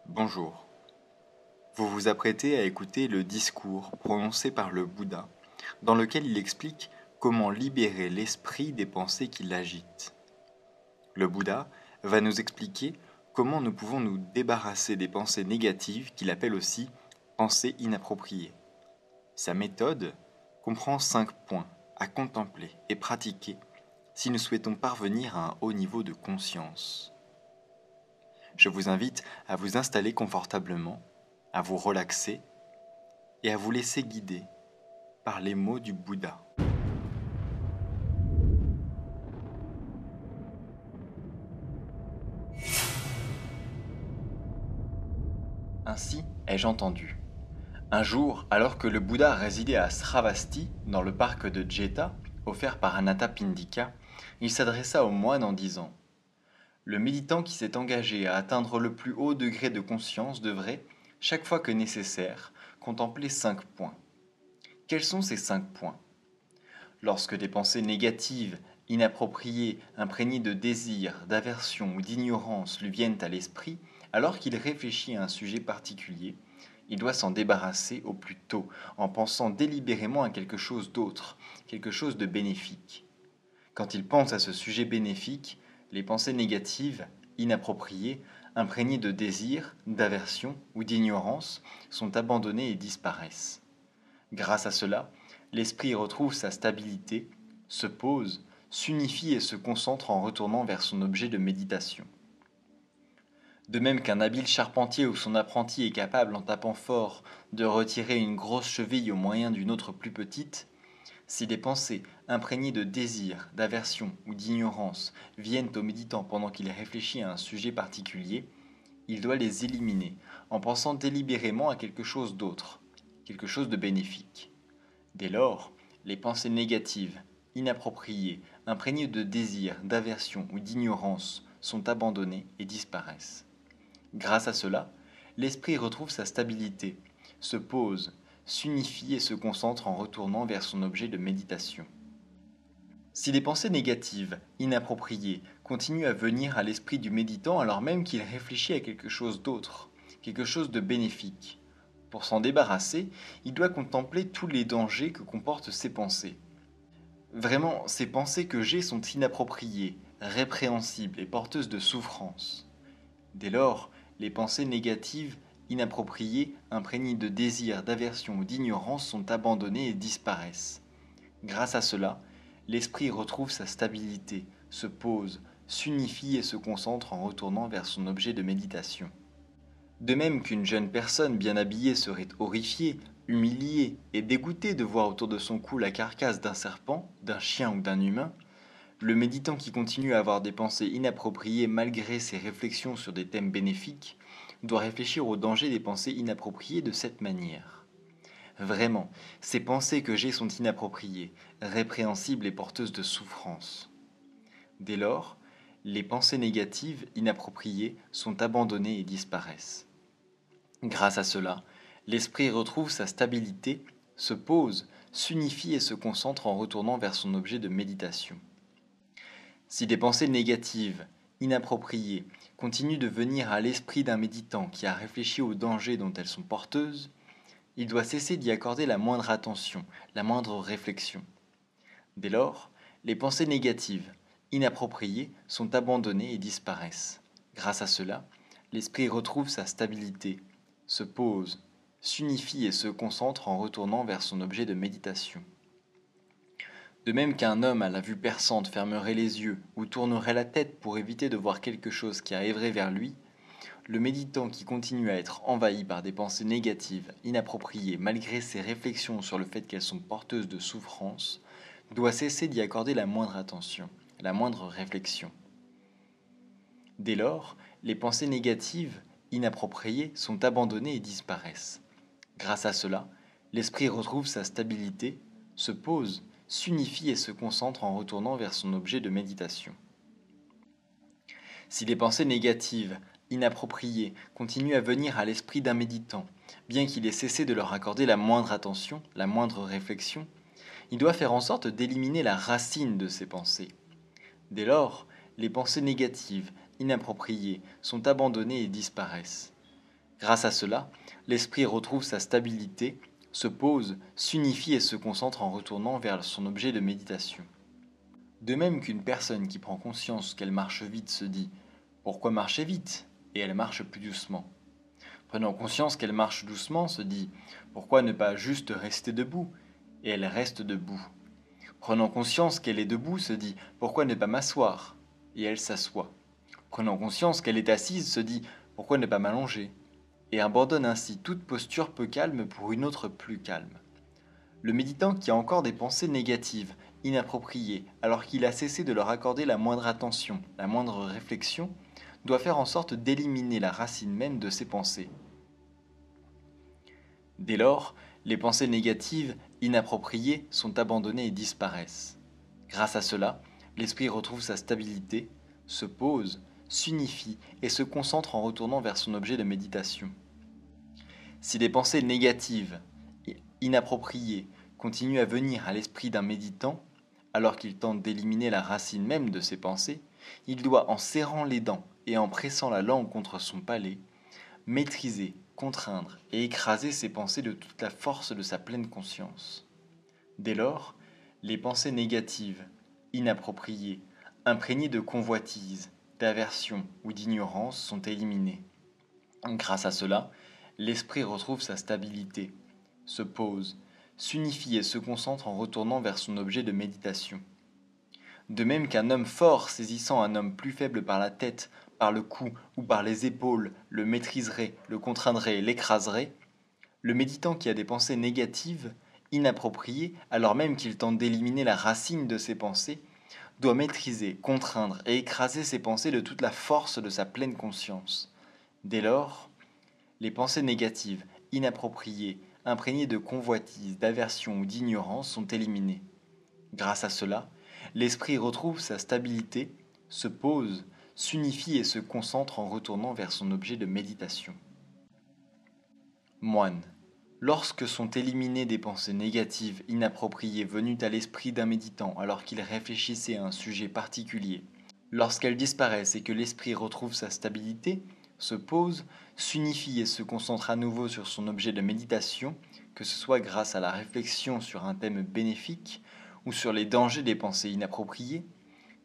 Bonjour. Vous vous apprêtez à écouter le discours prononcé par le Bouddha, dans lequel il explique comment libérer l'esprit des pensées qui l'agitent. Le Bouddha va nous expliquer comment nous pouvons nous débarrasser des pensées négatives qu'il appelle aussi pensées inappropriées. Sa méthode comprend 5 points à contempler et pratiquer si nous souhaitons parvenir à un haut niveau de conscience. Je vous invite à vous installer confortablement, à vous relaxer et à vous laisser guider par les mots du Bouddha. Ainsi ai-je entendu. Un jour, alors que le Bouddha résidait à Sravasti, dans le parc de Jeta, offert par Anathapindika, il s'adressa aux moines en disant: le méditant qui s'est engagé à atteindre le plus haut degré de conscience devrait, chaque fois que nécessaire, contempler 5 points. Quels sont ces 5 points? Lorsque des pensées négatives, inappropriées, imprégnées de désir, d'aversion ou d'ignorance lui viennent à l'esprit, alors qu'il réfléchit à un sujet particulier, il doit s'en débarrasser au plus tôt, en pensant délibérément à quelque chose d'autre, quelque chose de bénéfique. Quand il pense à ce sujet bénéfique, les pensées négatives, inappropriées, imprégnées de désir, d'aversion ou d'ignorance sont abandonnées et disparaissent. Grâce à cela, l'esprit retrouve sa stabilité, se pose, s'unifie et se concentre en retournant vers son objet de méditation. De même qu'un habile charpentier ou son apprenti est capable, en tapant fort, de retirer une grosse cheville au moyen d'une autre plus petite, si des pensées imprégnées de désir, d'aversion ou d'ignorance viennent au méditant pendant qu'il réfléchit à un sujet particulier, il doit les éliminer en pensant délibérément à quelque chose d'autre, quelque chose de bénéfique. Dès lors, les pensées négatives, inappropriées, imprégnées de désir, d'aversion ou d'ignorance sont abandonnées et disparaissent. Grâce à cela, l'esprit retrouve sa stabilité, se pose, s'unifie et se concentre en retournant vers son objet de méditation. Si les pensées négatives, inappropriées, continuent à venir à l'esprit du méditant alors même qu'il réfléchit à quelque chose d'autre, quelque chose de bénéfique, pour s'en débarrasser, il doit contempler tous les dangers que comportent ces pensées. Vraiment, ces pensées que j'ai sont inappropriées, répréhensibles et porteuses de souffrance. Dès lors, les pensées négatives, inappropriées, imprégnées de désir, d'aversion ou d'ignorance sont abandonnées et disparaissent. Grâce à cela, l'esprit retrouve sa stabilité, se pose, s'unifie et se concentre en retournant vers son objet de méditation. De même qu'une jeune personne bien habillée serait horrifiée, humiliée et dégoûtée de voir autour de son cou la carcasse d'un serpent, d'un chien ou d'un humain, le méditant qui continue à avoir des pensées inappropriées malgré ses réflexions sur des thèmes bénéfiques doit réfléchir au danger des pensées inappropriées de cette manière. Vraiment, ces pensées que j'ai sont inappropriées, répréhensibles et porteuses de souffrance. Dès lors, les pensées négatives, inappropriées, sont abandonnées et disparaissent. Grâce à cela, l'esprit retrouve sa stabilité, se pose, s'unifie et se concentre en retournant vers son objet de méditation. Si des pensées négatives, inappropriées, continuent de venir à l'esprit d'un méditant qui a réfléchi aux dangers dont elles sont porteuses, il doit cesser d'y accorder la moindre attention, la moindre réflexion. Dès lors, les pensées négatives, inappropriées, sont abandonnées et disparaissent. Grâce à cela, l'esprit retrouve sa stabilité, se pose, s'unifie et se concentre en retournant vers son objet de méditation. De même qu'un homme à la vue perçante fermerait les yeux ou tournerait la tête pour éviter de voir quelque chose qui arriverait vers lui, le méditant qui continue à être envahi par des pensées négatives, inappropriées, malgré ses réflexions sur le fait qu'elles sont porteuses de souffrance, doit cesser d'y accorder la moindre attention, la moindre réflexion. Dès lors, les pensées négatives, inappropriées, sont abandonnées et disparaissent. Grâce à cela, l'esprit retrouve sa stabilité, se pose, s'unifie et se concentre en retournant vers son objet de méditation. Si les pensées négatives, inappropriées, continuent à venir à l'esprit d'un méditant, bien qu'il ait cessé de leur accorder la moindre attention, la moindre réflexion, il doit faire en sorte d'éliminer la racine de ces pensées. Dès lors, les pensées négatives, inappropriées, sont abandonnées et disparaissent. Grâce à cela, l'esprit retrouve sa stabilité, se pose, s'unifie et se concentre en retournant vers son objet de méditation. De même qu'une personne qui prend conscience qu'elle marche vite se dit « Pourquoi marcher vite ?» et elle marche plus doucement. Prenant conscience qu'elle marche doucement se dit « Pourquoi ne pas juste rester debout ?» et elle reste debout. Prenant conscience qu'elle est debout se dit « Pourquoi ne pas m'asseoir ?» et elle s'assoit. Prenant conscience qu'elle est assise se dit « Pourquoi ne pas m'allonger ?» et abandonne ainsi toute posture peu calme pour une autre plus calme. Le méditant qui a encore des pensées négatives, inappropriées, alors qu'il a cessé de leur accorder la moindre attention, la moindre réflexion, doit faire en sorte d'éliminer la racine même de ses pensées. Dès lors, les pensées négatives, inappropriées, sont abandonnées et disparaissent. Grâce à cela, l'esprit retrouve sa stabilité, se pose, s'unifie et se concentre en retournant vers son objet de méditation. Si des pensées négatives, inappropriées, continuent à venir à l'esprit d'un méditant, alors qu'il tente d'éliminer la racine même de ses pensées, il doit, en serrant les dents et en pressant la langue contre son palais, maîtriser, contraindre et écraser ses pensées de toute la force de sa pleine conscience. Dès lors, les pensées négatives, inappropriées, imprégnées de convoitise, d'aversion ou d'ignorance sont éliminées. Grâce à cela, l'esprit retrouve sa stabilité, se pose, s'unifie et se concentre en retournant vers son objet de méditation. De même qu'un homme fort saisissant un homme plus faible par la tête, par le cou ou par les épaules le maîtriserait, le contraindrait, l'écraserait, le méditant qui a des pensées négatives, inappropriées, alors même qu'il tente d'éliminer la racine de ses pensées, doit maîtriser, contraindre et écraser ses pensées de toute la force de sa pleine conscience. Dès lors, les pensées négatives, inappropriées, imprégnées de convoitise, d'aversion ou d'ignorance sont éliminées. Grâce à cela, l'esprit retrouve sa stabilité, se pose, s'unifie et se concentre en retournant vers son objet de méditation. Moine. Lorsque sont éliminées des pensées négatives, inappropriées venues à l'esprit d'un méditant alors qu'il réfléchissait à un sujet particulier, lorsqu'elles disparaissent et que l'esprit retrouve sa stabilité, se pose, s'unifie et se concentre à nouveau sur son objet de méditation, que ce soit grâce à la réflexion sur un thème bénéfique ou sur les dangers des pensées inappropriées,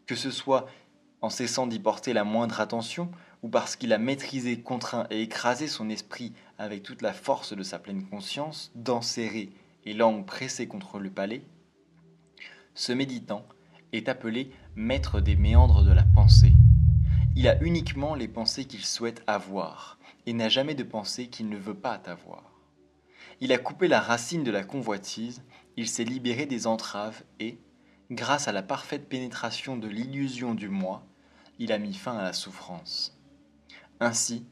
que ce soit en cessant d'y porter la moindre attention ou parce qu'il a maîtrisé, contraint et écrasé son esprit avec toute la force de sa pleine conscience, dents serrées et langue pressée contre le palais, ce méditant est appelé maître des méandres de la pensée. Il a uniquement les pensées qu'il souhaite avoir, et n'a jamais de pensées qu'il ne veut pas avoir. Il a coupé la racine de la convoitise, il s'est libéré des entraves et, grâce à la parfaite pénétration de l'illusion du moi, il a mis fin à la souffrance. Ainsi,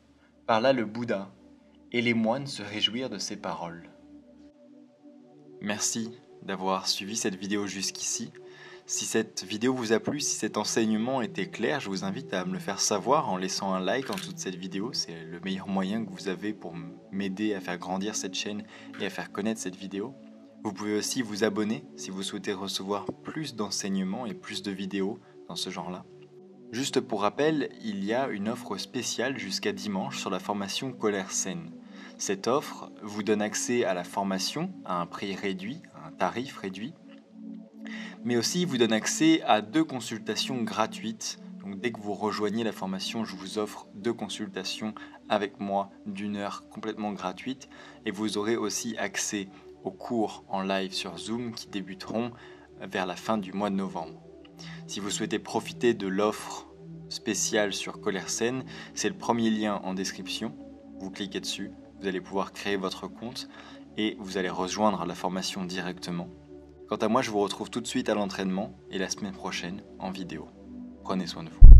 parla le Bouddha, et les moines se réjouirent de ses paroles. Merci d'avoir suivi cette vidéo jusqu'ici. Si cette vidéo vous a plu, si cet enseignement était clair, je vous invite à me le faire savoir en laissant un like en dessous de cette vidéo. C'est le meilleur moyen que vous avez pour m'aider à faire grandir cette chaîne et à faire connaître cette vidéo. Vous pouvez aussi vous abonner si vous souhaitez recevoir plus d'enseignements et plus de vidéos dans ce genre-là. Juste pour rappel, il y a une offre spéciale jusqu'à dimanche sur la formation Colère Saine. Cette offre vous donne accès à la formation à un prix réduit, à un tarif réduit, mais aussi vous donne accès à 2 consultations gratuites. Donc dès que vous rejoignez la formation, je vous offre 2 consultations avec moi d'1 heure complètement gratuite, et vous aurez aussi accès aux cours en live sur Zoom qui débuteront vers la fin du mois de novembre. Si vous souhaitez profiter de l'offre spéciale sur Colère Saine, c'est le premier lien en description. Vous cliquez dessus, vous allez pouvoir créer votre compte et vous allez rejoindre la formation directement. Quant à moi, je vous retrouve tout de suite à l'entraînement et la semaine prochaine en vidéo. Prenez soin de vous.